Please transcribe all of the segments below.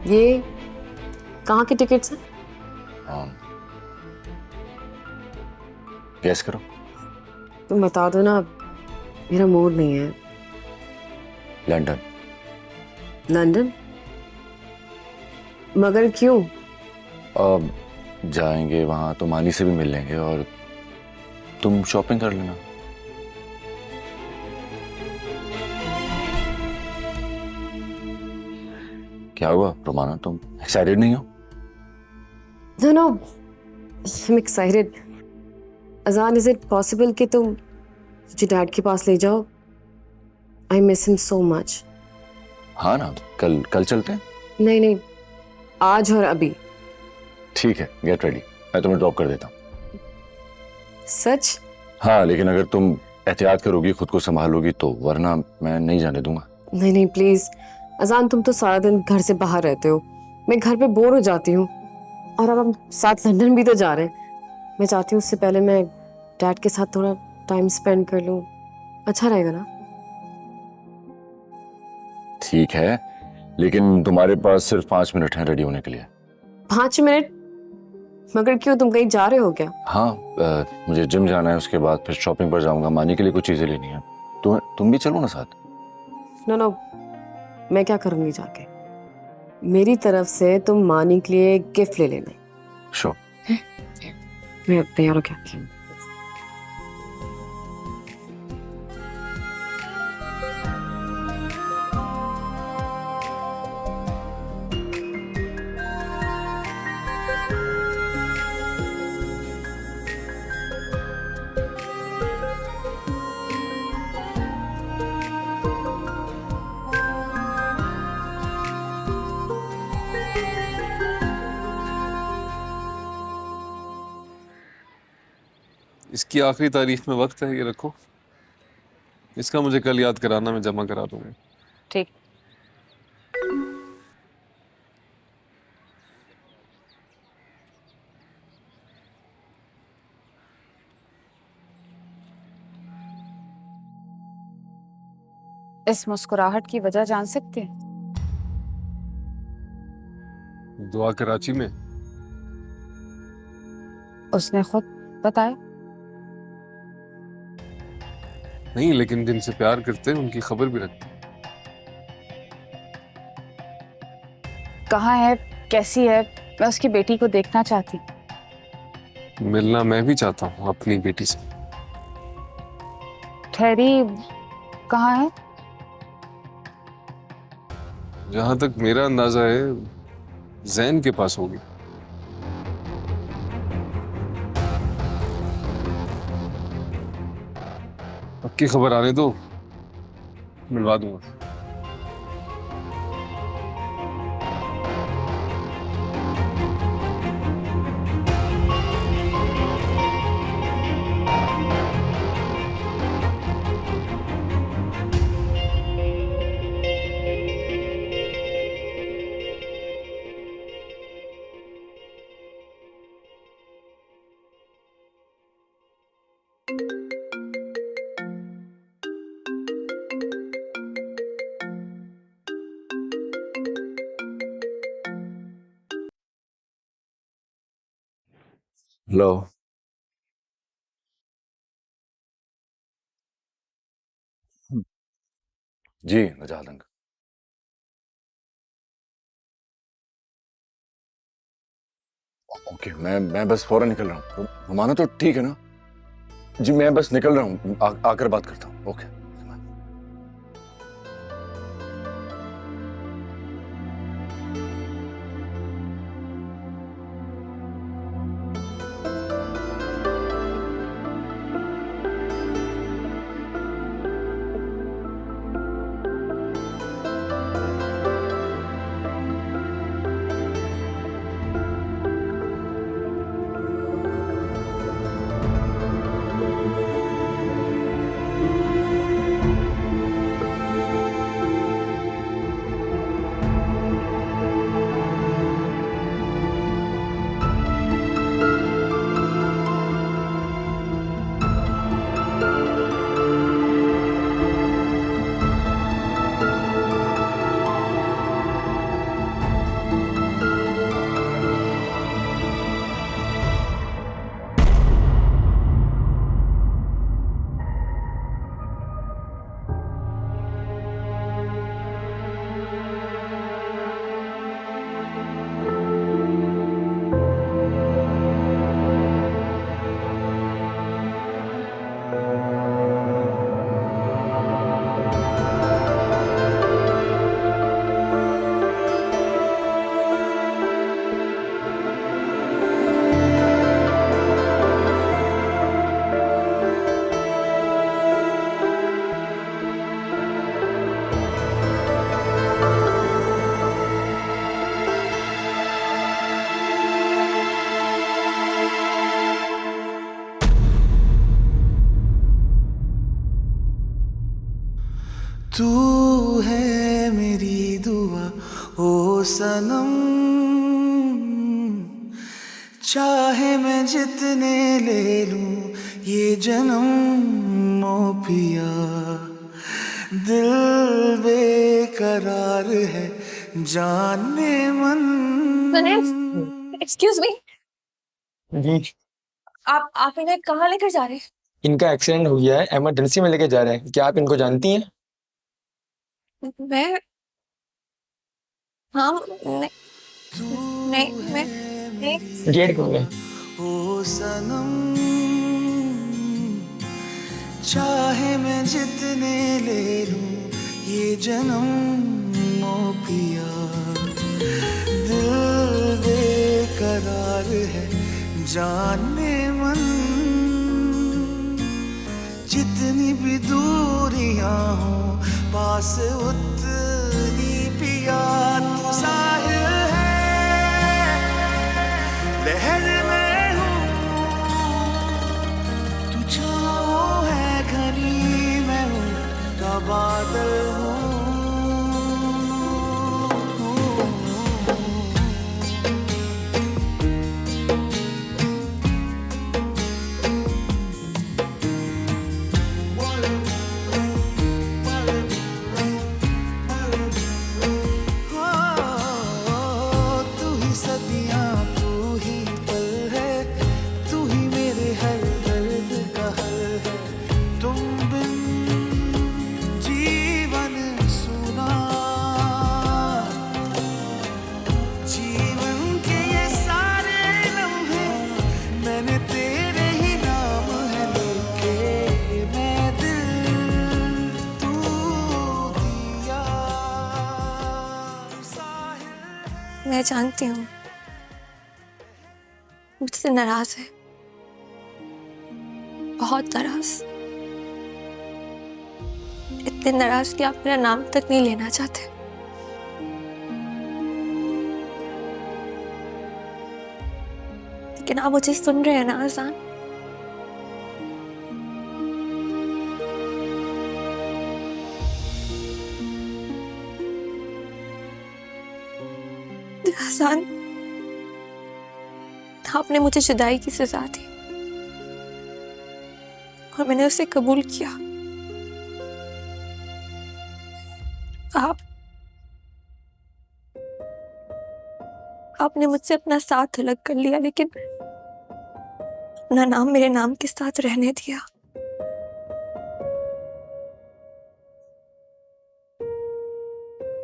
ये कहाँ की टिकट्स हैं? गैस करो। तुम बता दो ना, मेरा मूड नहीं है। लंदन। लंदन? मगर क्यों? अब जाएंगे वहां तो मानी से भी मिल लेंगे और तुम शॉपिंग कर लेना। क्या हुआ रोमाना, तुम एक्साइटेड नहीं हो? No, no, I'm excited. अजान, is it possible कि तुम मुझे डैड के पास ले जाओ? I miss him so much. हाँ ना, कल कल चलते हैं। नहीं नहीं, आज और अभी। ठीक है, गेट रेडी, मैं तुम्हें ड्रॉप कर देता हूँ। सच? हाँ, लेकिन अगर तुम एहतियात करोगी, खुद को संभालोगी तो, वरना मैं नहीं जाने दूंगा। नहीं नहीं प्लीज अजान, तुम तो सारा दिन घर से बाहर रहते हो, मैं घर पे बोर हो जाती हूँ। और अब हम साथ लंदन भी तो जा रहे हैं। मैं चाहती हूँ उससे पहले मैं डैड के साथ थोड़ा टाइम स्पेंड कर लूँ। अच्छा रहेगा ना? ठीक है, लेकिन तुम्हारे पास सिर्फ 5 मिनट हैं रेडी होने के लिए। 5 मिनट? मगर क्यों, तुम कहीं जा रहे हो क्या? हाँ, मुझे जिम जाना है, उसके बाद फिर शॉपिंग पर जाऊंगा, मानी के लिए कुछ चीजें लेनी है। तुम भी चलो ना साथ। नो नो, मैं क्या करूंगी जाके? मेरी तरफ से तुम मानी के लिए गिफ्ट ले लेना। श्योर। मैं तैयार हो गया। इसकी आखिरी तारीख में वक्त है, ये रखो। इसका मुझे कल याद कराना, मैं जमा करा दूंगा। ठीक। इस मुस्कुराहट की वजह जान सकते हैं? दुआ कराची में। उसने खुद बताया। नहीं, लेकिन जिनसे प्यार करते हैं उनकी खबर भी रखते हैं। कहाँ है, कैसी है? मैं उसकी बेटी को देखना चाहती। मिलना मैं भी चाहता हूँ अपनी बेटी से। ठहरी कहाँ है? जहां तक मेरा अंदाजा है, जैन के पास होगी। पक्की खबर आने दो, मिलवा दूंगा। हेलो। जी नजात अंकल। ओके, मैं बस फौरन निकल रहा हूँ। रुमाना तो ठीक है ना? जी मैं बस निकल रहा हूँ, आकर बात करता हूँ। ओके। सनम चाहे मैं जितने ले लूं ये जन्म ओ पिया दिल बेकरार है जाने मन। एक्सक्यूज मी, जी आप इन्हें कहाँ लेकर जा रहे हैं? इनका एक्सीडेंट हो गया है, इमरजेंसी में लेके जा रहे हैं। क्या आप इनको जानती हैं? मैं हाँ नहीं नहीं मैं नहीं। गेट खोल गए। ओ सनम चाहे मैं जितने ले लूं ये जन्म ओ पिया दिल बेकरार है जाने मन। जितनी भी दूरियां हो पास उतनी पिया तू साहिल है लहर में हूँ तू छाँव है घनी मैं हूँ का बादल हूँ। तू ही सदियां तू ही पल है तू ही मेरे हर दर्द का हल है तुम बिन जीवन सुना जीवन के ये सारे लम्हे मैंने तेरे ही नाम है लिखे मैं दिल तू दिया साहिल। मैं जानती हूँ मुझसे नाराज है, बहुत नाराज, इतने नाराज कि आप मेरा नाम तक नहीं लेना चाहते। लेकिन आप मुझे सुन रहे हैं ना आसान? आसान, आपने मुझे जुदाई की सजा दी और मैंने उसे कबूल किया। आपने मुझसे अपना साथ अलग कर लिया लेकिन अपना नाम मेरे नाम के साथ रहने दिया।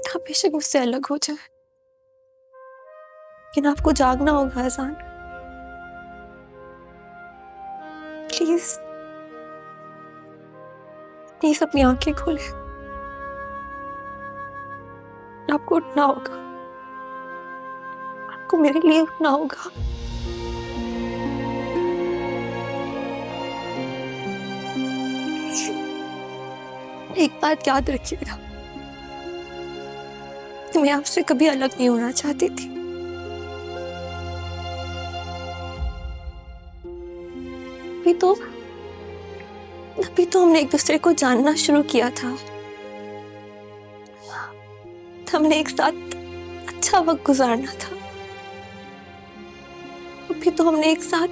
आप बेशक मुझसे अलग हो जाए लेकिन आपको जागना होगा आसान। प्लीज प्लीज अपनी आंखें खोले। आपको उठना होगा, आपको मेरे लिए उठना होगा। एक बात याद रखिएगा, मैं आपसे कभी अलग नहीं होना चाहती थी। अभी तो हमने एक दूसरे को जानना शुरू किया था, हमने एक साथ अच्छा वक्त गुजारना था। अभी तो हमने एक साथ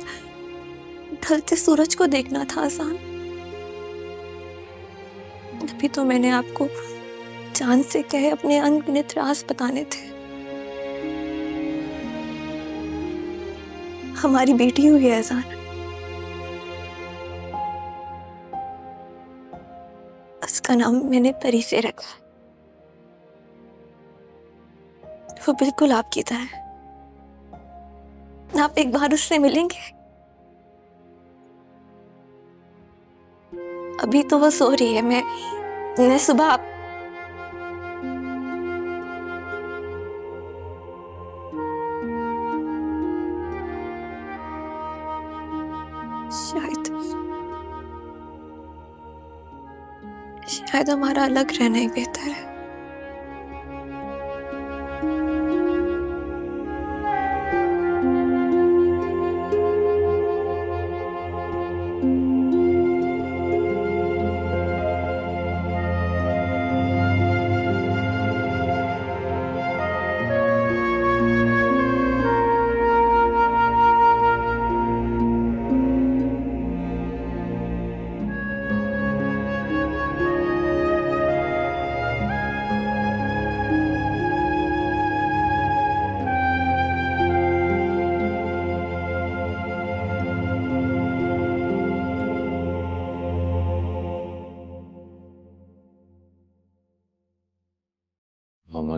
ढलते सूरज को देखना था आसान। अभी तो मैंने आपको चांद से कहे अपने अनगिनत राज बताने थे। हमारी बेटी हुई है आसान, उसका नाम मैंने परी से रखा। वो बिल्कुल आपकी तरह। आप एक बार उससे मिलेंगे? अभी तो वो सो रही है, मैं सुबह शायद हमारा अलग रहना ही बेहतर है।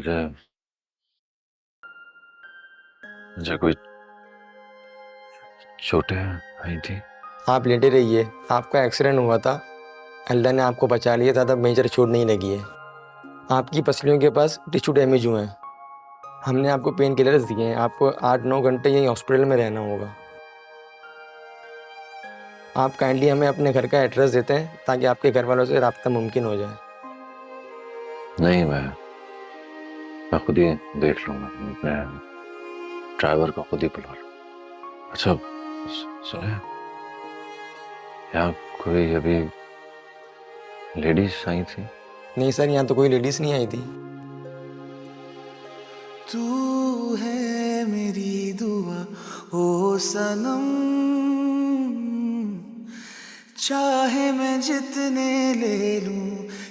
मुझे मुझे कोई चोटें आई थी? आप लेटे रहिए, आपका एक्सीडेंट हुआ था, अल्लाह ने आपको बचा लिया, ज़्यादा मेजर चोट नहीं लगी है। आपकी पसलियों के पास टिश्यू डैमेज हुए हैं। हमने आपको पेन किलर्स दिए हैं, आपको 8-9 घंटे यहीं हॉस्पिटल में रहना होगा। आप काइंडली हमें अपने घर का एड्रेस देते हैं ताकि आपके घर वालों से रब्ता मुमकिन हो जाए। नहीं, मैं खुद ही देख लूंगा, मैं ड्राइवर को खुद ही बुला लूँ। अच्छा सुने, यहाँ कोई अभी लेडीज आई थी? नहीं सर, यहाँ तो कोई लेडीज़ नहीं आई थी। तू है मेरी दुआ ओ सनम, चाहे मैं जितने ले लूं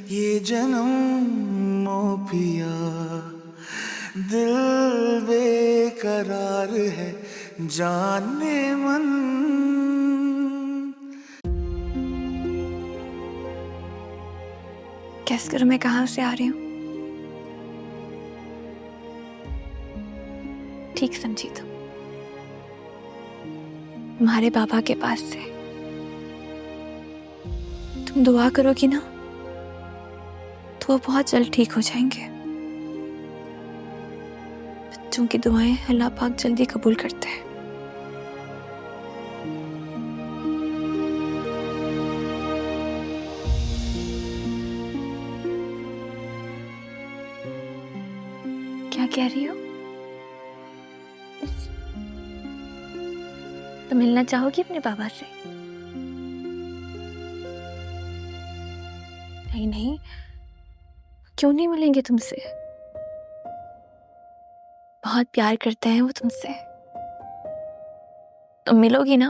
ये जन्म ओ पिया, दिल बेकरार है जाने मन। कैस करो, मैं कहाँ से आ रही हूँ? ठीक समझी तुम, तुम्हारे बाबा के पास से। तुम दुआ करोगी ना तो वो बहुत जल्द ठीक हो जाएंगे। बच्चों की दुआएं अल्लाह पाक जल्दी कबूल करते हैं। क्या कह रही हो? तो मिलना चाहोगी अपने बाबा से? नहीं नहीं, क्यों नहीं मिलेंगे तुमसे? बहुत प्यार करते हैं वो तुमसे। तुम मिलोगी ना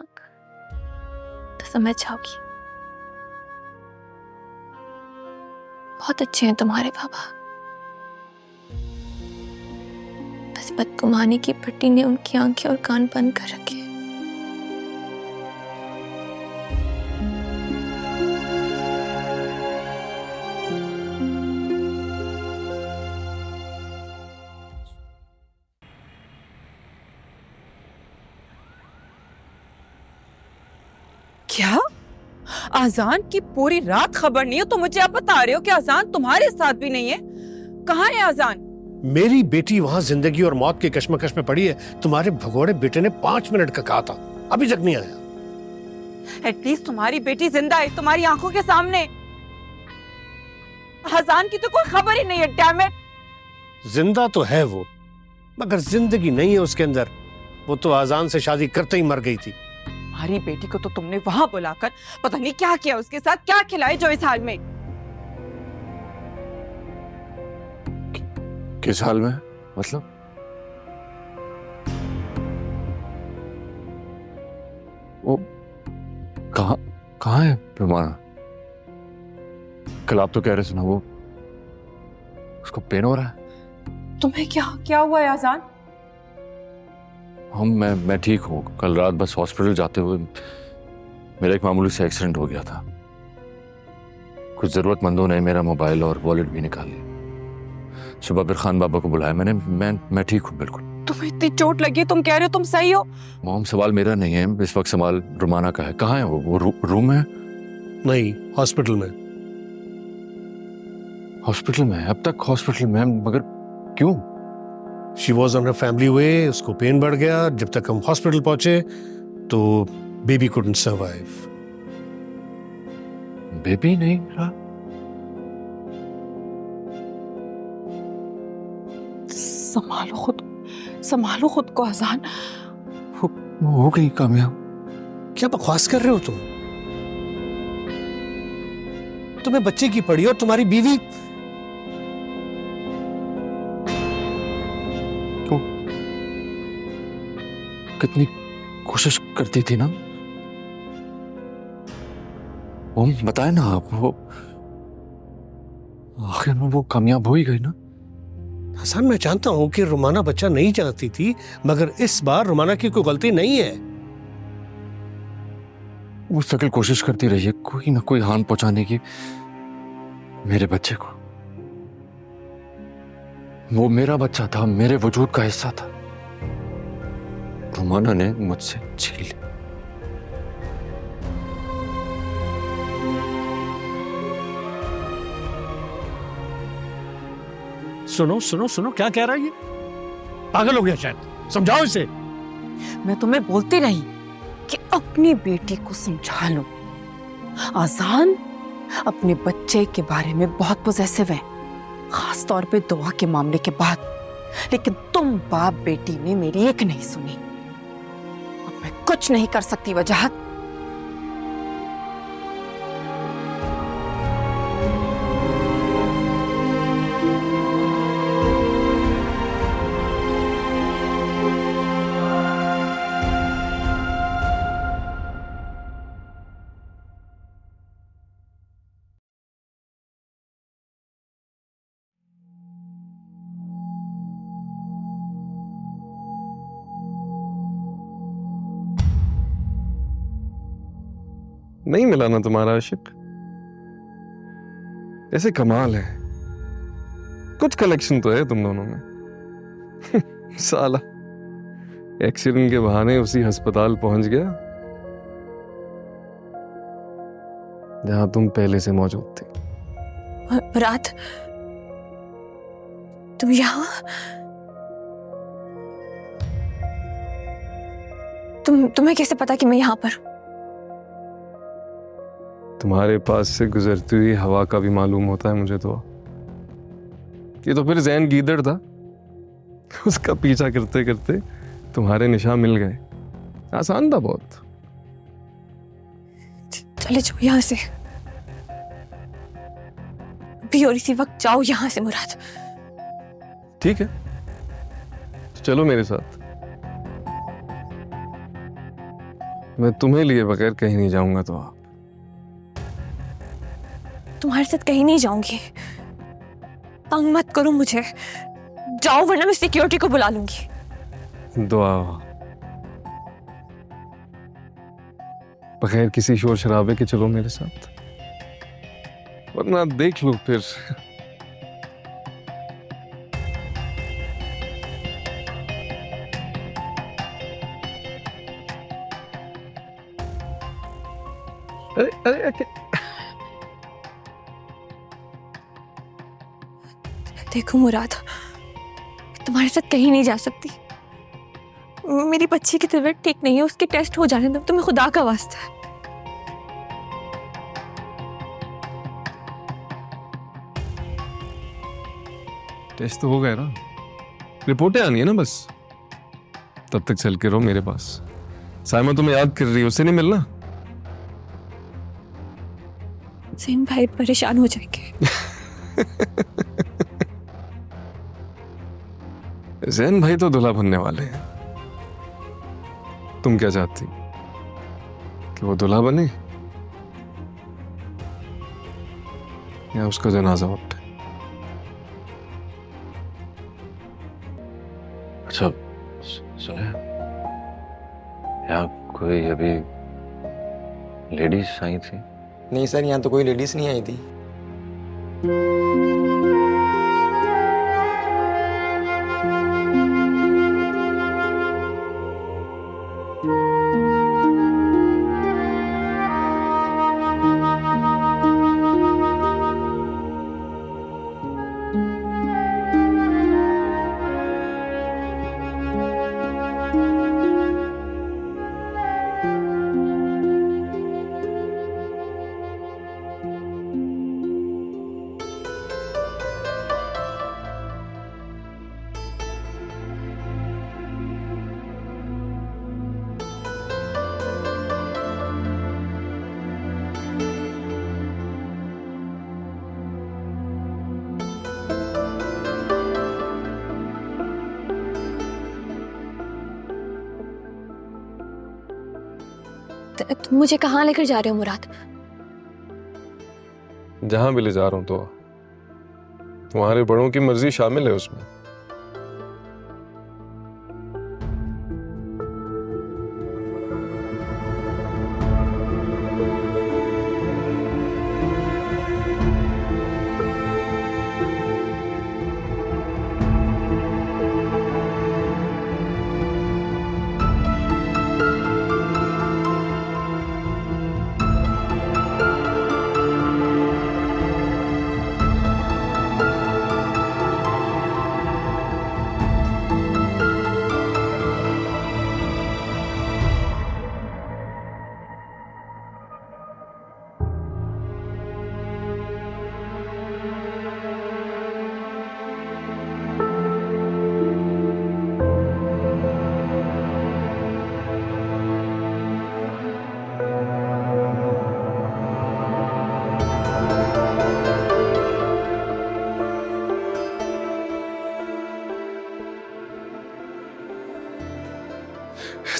तो समझ जाओगी। बहुत अच्छे हैं तुम्हारे बाबा, बस बदगुमानी की पट्टी ने उनकी आंखें और कान बंद कर रखे। क्या आजान की पूरी रात खबर नहीं है तो मुझे आप बता रहे हो कि आजान तुम्हारे साथ भी नहीं है? कहाँ है आजान? मेरी बेटी वहां जिंदगी और मौत के कश्मकश में पड़ी है। तुम्हारे भगोड़े बेटे ने 5 मिनट का कहा था, अभी तक नहीं आया। एटलीस्ट तुम्हारी बेटी जिंदा है तुम्हारी आंखों के सामने। आजान की तो कोई खबर ही नहीं है। Damn it. जिंदा तो है वो, मगर जिंदगी नहीं है उसके अंदर। वो तो आजान से शादी करते ही मर गई थी। हमारी बेटी को तो तुमने वहां बुलाकर पता नहीं क्या किया, उसके साथ क्या खिलाए जो इस हाल में। किस हाल में? मतलब वो कहाँ है रुमाना? कल आप तो कह रहे थे ना वो उसको पेन हो रहा है। तुम्हें क्या हुआ है आजान? मैं ठीक हूँ। कल रात बस हॉस्पिटल जाते हुए मेरा एक मामूली से एक्सीडेंट हो गया था। कुछ जरूरतमंदों ने मेरा मोबाइल और वॉलेट भी निकाल लिया। सुबह फिर खान बाबा को बुलाया मैंने। मैं ठीक हूँ बिल्कुल। तुम्हें इतनी चोट लगी, तुम कह रहे हो तुम सही हो? मॉम, सवाल मेरा नहीं है इस वक्त, सवाल रुमाना का है। कहाँ है वो रूम है? नहीं, हॉस्पिटल में। हॉस्पिटल में? अब तक हॉस्पिटल में? मगर क्यों? She was on a family way, उसको पेन बढ़ गया। जब तक हम हॉस्पिटल पहुंचे तो बेबी कुडंट सर्वाइव। बेबी नहीं मिला? संभालो खुद को आजान। हो गई कामयाब। क्या बकवास कर रहे हो तुम? तुम्हें बच्चे की पड़ी और तुम्हारी बीवी। कितनी कोशिश करती थी ना वो, बताए ना आप, वो आखिर में वो कामयाब हो ही गई ना। हसन, मैं जानता हूं कि रुमाना बच्चा नहीं चाहती थी, मगर इस बार रुमाना की कोई गलती नहीं है। वो शक्ल कोशिश करती रही है कोई ना कोई हानि पहुंचाने की मेरे बच्चे को, वो मेरा बच्चा था, मेरे वजूद का हिस्सा था। रुमाना ने मुझसे छीन लिया। सुनो सुनो सुनो, क्या कह रहा है ये? पागल हो गया शायद, समझाओ इसे। मैं तुम्हें बोलती रही कि अपनी बेटी को समझा लो। आजान अपने बच्चे के बारे में बहुत पॉसेसिव है, खास तौर पे दुआ के मामले के बाद। लेकिन तुम बाप बेटी ने मेरी एक नहीं सुनी। अब मैं कुछ नहीं कर सकती वजाहत। नहीं मिला ना तुम्हारा आशिक? ऐसे कमाल है, कुछ कलेक्शन तो है तुम दोनों में। साला एक्सीडेंट के बहाने उसी अस्पताल पहुंच गया जहां तुम पहले से मौजूद थी। मुराद, तुम यहाँ? तुम्हें कैसे पता कि मैं यहाँ पर? तुम्हारे पास से गुजरती हुई हवा का भी मालूम होता है मुझे तो। ये तो फिर जैन गीदड़ था, उसका पीछा करते करते तुम्हारे निशान मिल गए। आसान था बहुत। चले जाओ यहाँ से, अभी और इसी वक्त जाओ यहाँ से मुराद। ठीक है, चलो मेरे साथ। मैं तुम्हें लिए बगैर कहीं नहीं जाऊंगा। तो आप? तुम्हारे साथ कहीं नहीं जाऊंगी। तंग मत करो मुझे, जाओ वरना मैं सिक्योरिटी को बुला लूंगी। दुआ बगैर किसी शोर शराबे के चलो मेरे साथ, वरना देख लो फिर। अरे देखो मुराद, तुम्हारे साथ कहीं नहीं जा सकती। मेरी बच्ची की तबीयत ठीक नहीं है, उसके टेस्ट हो जाने दो, तुम्हें खुदा का वास्ता है। टेस्ट तो हो गया ना, रिपोर्टें आनी है ना बस। तब तक चल के रहो मेरे पास। साइमा तुम्हें याद कर रही है, उससे नहीं मिलना। ज़ैन भाई परेशान हो जाएंगे। ज़ैन भाई तो दूल्हा बनने वाले हैं। तुम क्या चाहती कि वो दूल्हा बने या उसका जनाजा उठे? अच्छा सुने, यहाँ कोई अभी लेडीज आई थी? नहीं सर, यहाँ तो कोई लेडीज नहीं आई थी। तुम मुझे कहाँ लेकर जा रहे हो मुराद? जहां भी ले जा रहा हूं तो तुम्हारे बड़ों की मर्जी शामिल है उसमें।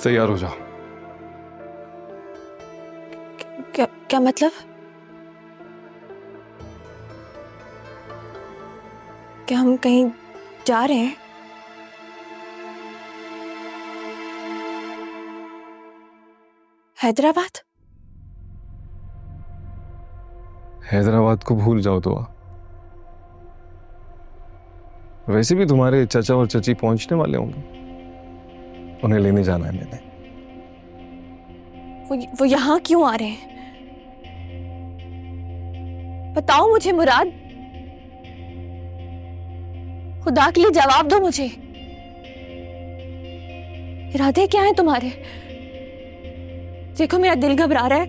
तैयार हो जाओ। क्या क्या मतलब? क्या हम कहीं जा रहे हैं? हैदराबाद? हैदराबाद को भूल जाओ दुआ। वैसे भी तुम्हारे चाचा और चाची पहुंचने वाले होंगे, उन्हें लेने जाना है मैंने। वो यहाँ क्यों आ रहे हैं? बताओ मुझे मुराद, खुदा के लिए जवाब दो मुझे। इरादे क्या हैं तुम्हारे? देखो मेरा दिल घबरा रहा है,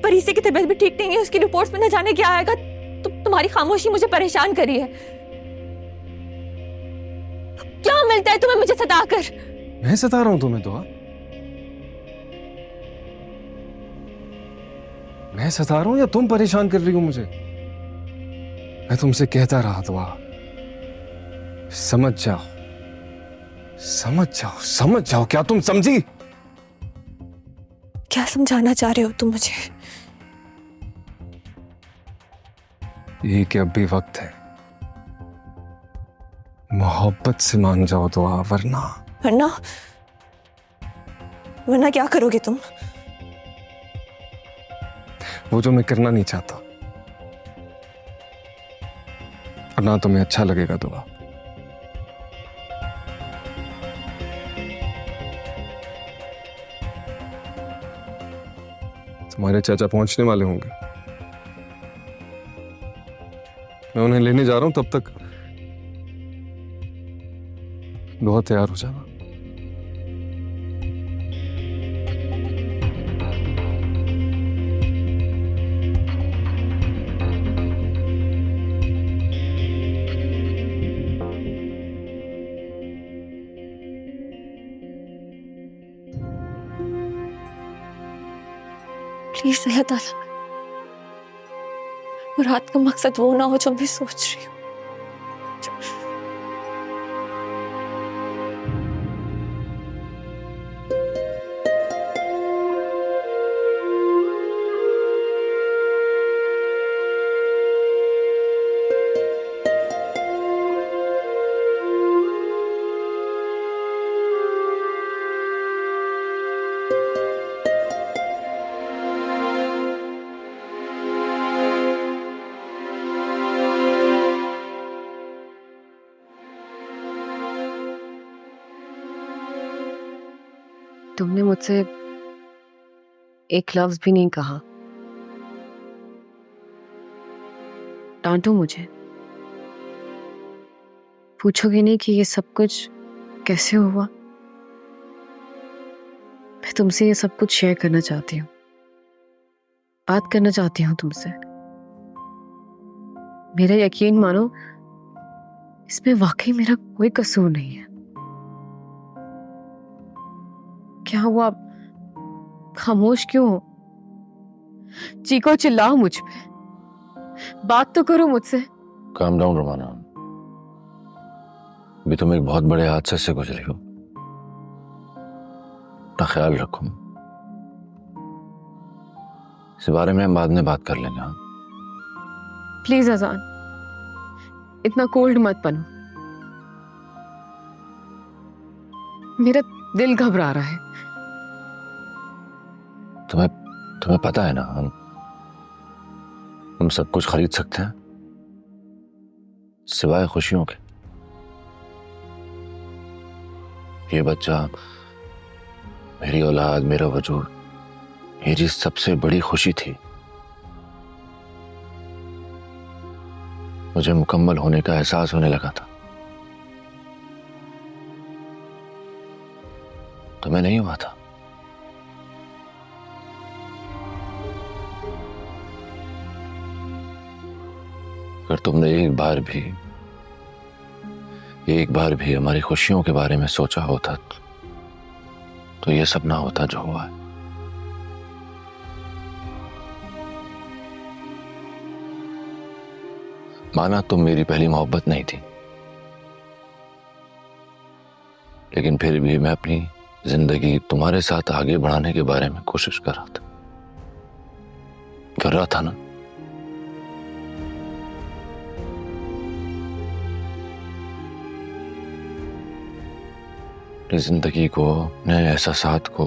परीसे की तबीयत भी ठीक नहीं है, उसकी रिपोर्ट्स में न जाने क्या आएगा। तुम्हारी खामोशी मुझे परेशान करी है। क्या मिलता है तुम्हें मुझे सताकर? मैं सता रहा हूं तुम्हें दुआ? मैं सता रहा हूं या तुम परेशान कर रही हो मुझे? मैं तुमसे कहता रहा दुआ, समझ जाओ, समझ जाओ, समझ जाओ। क्या तुम समझी? क्या समझाना चाह रहे हो तुम मुझे? ये कि अब भी वक्त है, मोहब्बत से मान जाओ दुआ, वरना वरना वरना क्या करोगे तुम? वो जो मैं करना नहीं चाहता, और ना तुम्हें अच्छा लगेगा दुआ। तुम्हारे चाचा पहुंचने वाले होंगे, मैं उन्हें लेने जा रहा हूं। तब तक दुआ तैयार हो जाना। प्लीज अल्लाह ताला, मुराद का मकसद वो ना हो जो मैं सोच रही हूँ। तुमने मुझसे एक लफ्ज भी नहीं कहा। डांटो मुझे, पूछोगे नहीं कि ये सब कुछ कैसे हुआ? मैं तुमसे ये सब कुछ शेयर करना चाहती हूँ, बात करना चाहती हूँ तुमसे। मेरा यकीन मानो, इसमें वाकई मेरा कोई कसूर नहीं है। क्या हुआ? खामोश क्यों हो? चीखो चिल्लाओ मुझ पे, बात तो करो मुझसे। काम डाउन रोमाना, अभी तुम एक बहुत बड़े हादसे से गुजरी हो, अपना ख्याल रखो। इस बारे में हम बाद में बात कर लेंगे। हाँ? प्लीज अजान, इतना कोल्ड मत बनो, मेरा दिल घबरा रहा है। तुम्हें पता है ना, हम सब कुछ खरीद सकते हैं सिवाय खुशियों के। ये बच्चा, मेरी औलाद, मेरा वजूद, मेरी सबसे बड़ी खुशी थी। मुझे मुकम्मल होने का एहसास होने लगा था। तुम्हें नहीं हुआ था? अगर तुमने एक बार भी हमारी खुशियों के बारे में सोचा होता तो ये सब ना होता जो हुआ है। माना तुम मेरी पहली मोहब्बत नहीं थी, लेकिन फिर भी मैं अपनी जिंदगी तुम्हारे साथ आगे बढ़ाने के बारे में कोशिश कर रहा था ना। अपनी जिंदगी को, अपने एहसासात को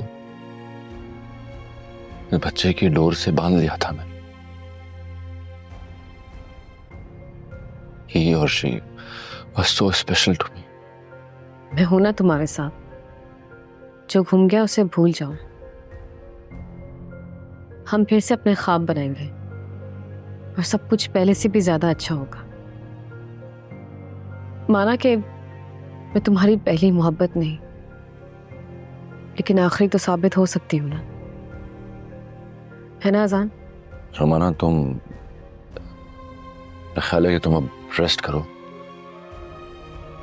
इस बच्चे की डोर से बांध लिया था मैंने। He or she was so special to me. मैं हूं ना तुम्हारे साथ। जो घूम गया उसे भूल जाओ। हम फिर से अपने ख्वाब बनाएंगे और सब कुछ पहले से भी ज्यादा अच्छा होगा। माना कि मैं तुम्हारी पहली मोहब्बत नहीं, लेकिन आखिरी तो साबित हो सकती हूँ ना, है ना अजान? रोमाना, तुम, मेरा ख्याल है कि तुम अब रेस्ट करो।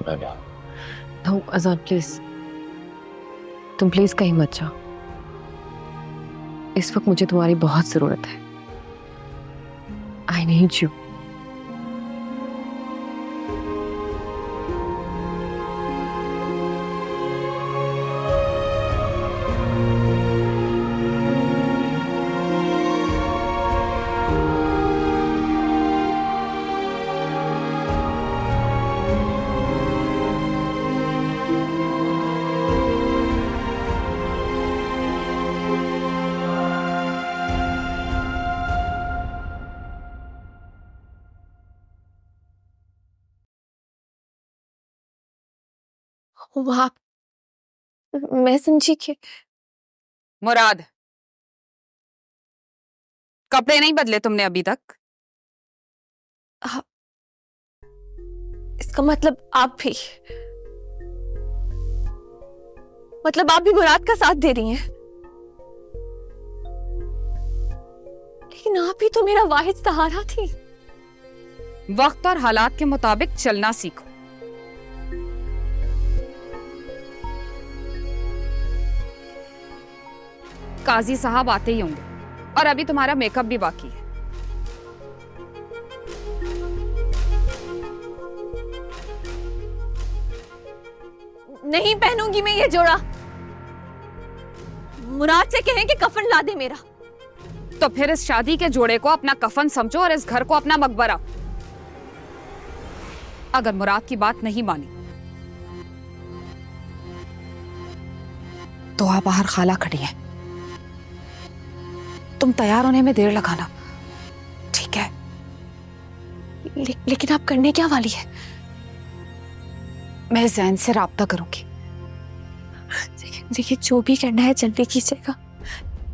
मैं भी नो अजान प्लीज, तुम प्लीज कहीं मत जाओ। इस वक्त मुझे तुम्हारी बहुत जरूरत है। I need you. वाह, मैं समझी कि मुराद, कपड़े नहीं बदले तुमने अभी तक? इसका मतलब आप भी मुराद का साथ दे रही हैं। लेकिन आप ही तो मेरा वाहिद सहारा थी। वक्त और हालात के मुताबिक चलना सीखो। काजी साहब आते ही होंगे और अभी तुम्हारा मेकअप भी बाकी है। नहीं पहनूंगी मैं ये जोड़ा। मुराद से कहें कि कफन ला दे मेरा। तो फिर इस शादी के जोड़े को अपना कफन समझो और इस घर को अपना मकबरा। अगर मुराद की बात नहीं मानी तो आप बाहर खाला खड़ी है, तुम तैयार होने में देर लगाना, ठीक है? लेकिन आप करने क्या वाली है? मैं जैन से राब्ता करूंगी। देखिए जो भी करना है जल्दी कीजिएगा,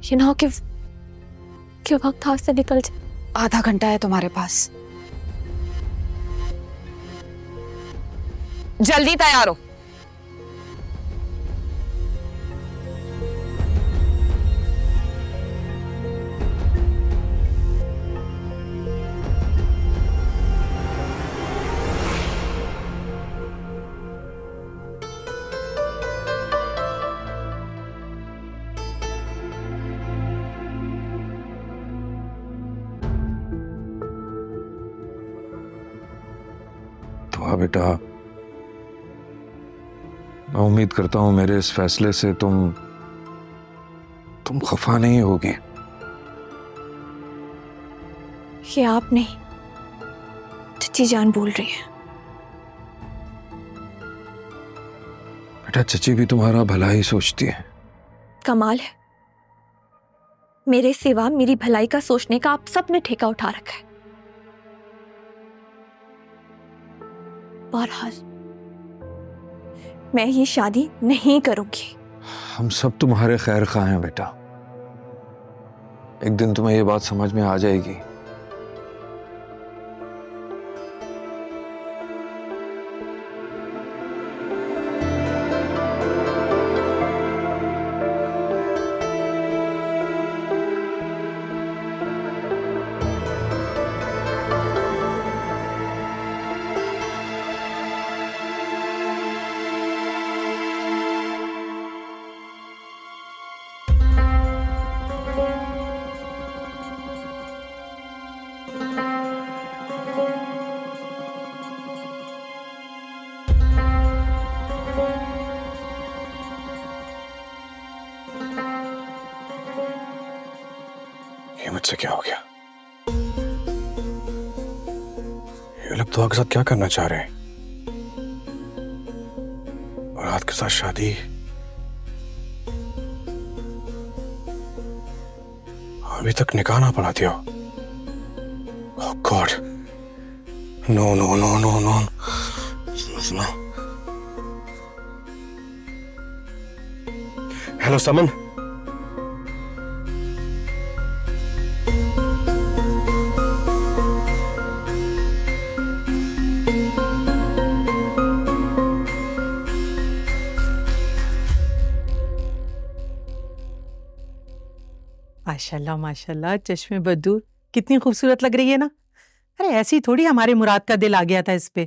ये ना हो कि वक्त हाथ से निकल जाए। आधा घंटा है तुम्हारे पास, जल्दी तैयार हो। तो बेटा, मैं उम्मीद करता हूं मेरे इस फैसले से तुम खफा नहीं होगी। ये आप नहीं, चची जान बोल रही है। बेटा, चची भी तुम्हारा भला ही सोचती है। कमाल है, मेरे सिवा मेरी भलाई का सोचने का आप सबने ठेका उठा रखा है। बहरहाल मैं ये शादी नहीं करूंगी। हम सब तुम्हारे खैर खा हैं बेटा। एक दिन तुम्हें ये बात समझ में आ जाएगी। ये मुझसे क्या हो गया? ये लोग दुआ के साथ क्या करना चाह रहे हैं? मुराद के साथ शादी? अभी तक निकाह ना पढ़ा दिया। Oh God! No, no, no, no, no. सुनो। हेलो समन। माशाल्लाह माशाल्लाह, चश्मे बदूर कितनी खूबसूरत लग रही है ना। अरे ऐसी थोड़ी हमारे मुराद का दिल आ गया था इस पे।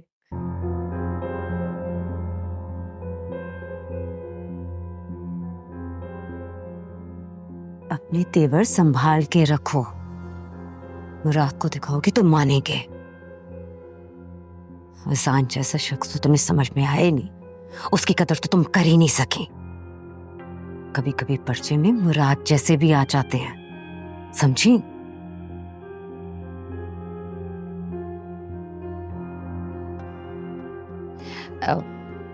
अपने तेवर संभाल के रखो, मुराद को दिखाओगी तो मानेंगे। अजान जैसा शख्स तो तुम्हें समझ में आए नहीं, उसकी कदर तो तुम कर ही नहीं सकी। कभी कभी पर्चे में मुराद जैसे भी आ जाते हैं, समझी?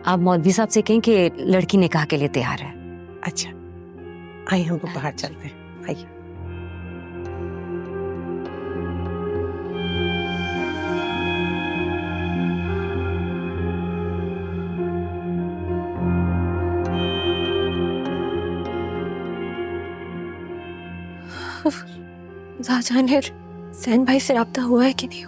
आप मौलवी साहब से कहें कि लड़की निकाह के लिए तैयार है। अच्छा आइए, हम लोग बाहर चलते हैं, आइए। जाने सैन भाई से राब्ता हुआ है कि नहीं?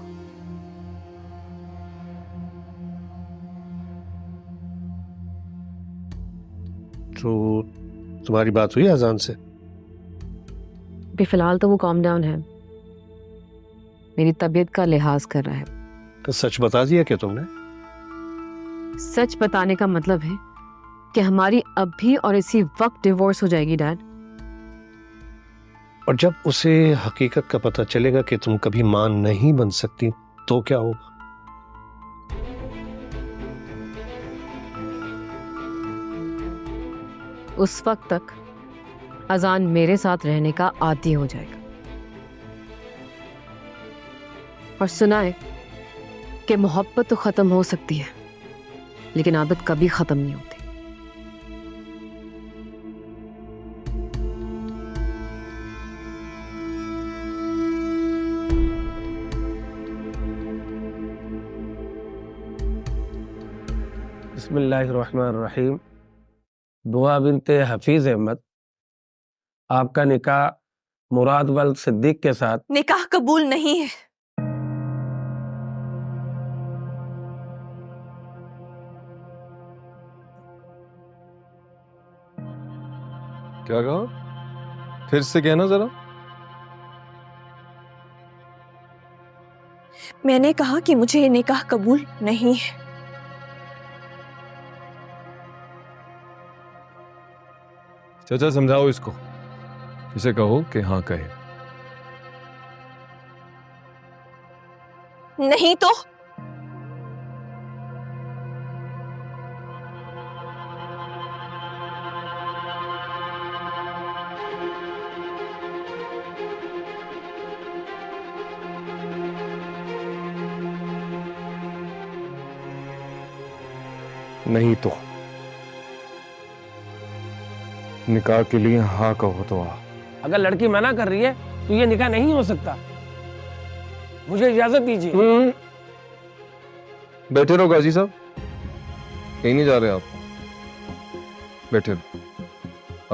तो तुम्हारी बात हुई अजान से? अभी फिलहाल तो वो कॉम डाउन है, मेरी तबीयत का लिहाज कर रहा है। तो सच बता दिया क्या तुमने? सच बताने का मतलब है कि हमारी अब भी और इसी वक्त डिवोर्स हो जाएगी डैड। और जब उसे हकीकत का पता चलेगा कि तुम कभी मां नहीं बन सकती तो क्या होगा? उस वक्त तक अजान मेरे साथ रहने का आदी हो जाएगा। और सुना है कि मोहब्बत तो खत्म हो सकती है, लेकिन आदत कभी खत्म नहीं होती। बिस्मिल्लाहिर्रहमानिर्रहीम। दुआ बिनते हफीज अहमद, आपका निकाह मुराद वल सिद्दीक के साथ। निकाह कबूल नहीं है। क्या कहा? फिर से कहना जरा। मैंने कहा कि मुझे ये निकाह कबूल नहीं है। चाचा समझाओ इसको, इसे कहो कि हाँ कहे। नहीं तो नहीं तो निकाह के लिए हाँ कहो तो आ। अगर लड़की मना कर रही है तो ये निकाह नहीं हो सकता। मुझे इजाजत दीजिए। बैठे रहो गाजी साहब, कहीं नहीं जा रहे आप, बैठे रहो।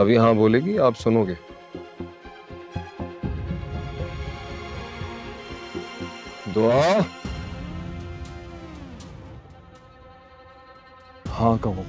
अभी हाँ बोलेगी, आप सुनोगे। दुआ हाँ कहो।